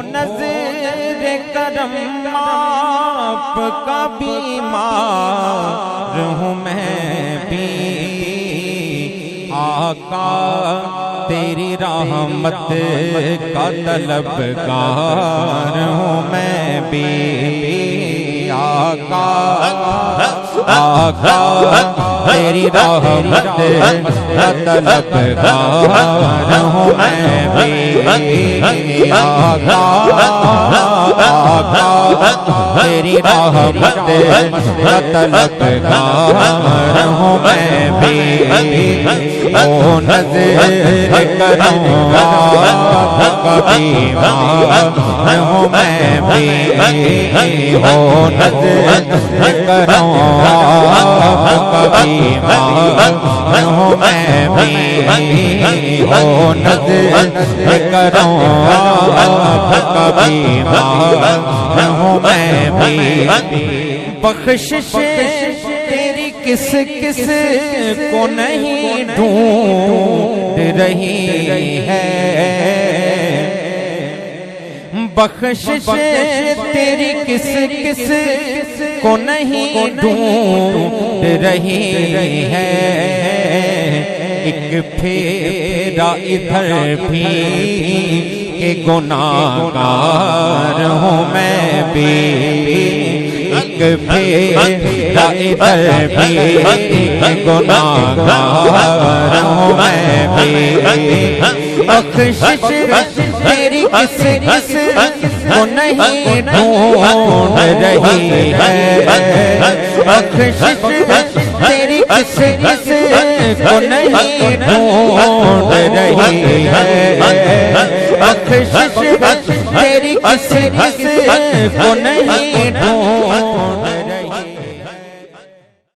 नज़र करम आपका बीमार हूँ मैं भी आका तेरी रहमत का तलबगार हूँ मैं भी आका आका तेरी रहमत का तलबगार हूँ मैं भी आका आका तेरी रहमत का तलबगार हूँ मैं भी ओ नज़र करम आपका बीमार हूँ मैं भी ओ नज़र करम आपका बीमार हूँ मैं भी ओ नज़र करम आपका बीमार हूँ मैं भी बख्शिश तेरी किस किस को नहीं ढूंढ रही है बख्शिश तेरी किस किस को नहीं ढूंढ रही है एक फेरा इधर भी के गुनाहगार हूँ मैं भी एक फेरा इधर भी गुनाहगार हूँ मैं भी बख्शिश तेरी किस किस को नहीं ढूंढ रही है बख्शिश तेरी किस किस को नहीं ढूंढ रही है बख्शिश तेरी किस किस को नहीं ढूंढ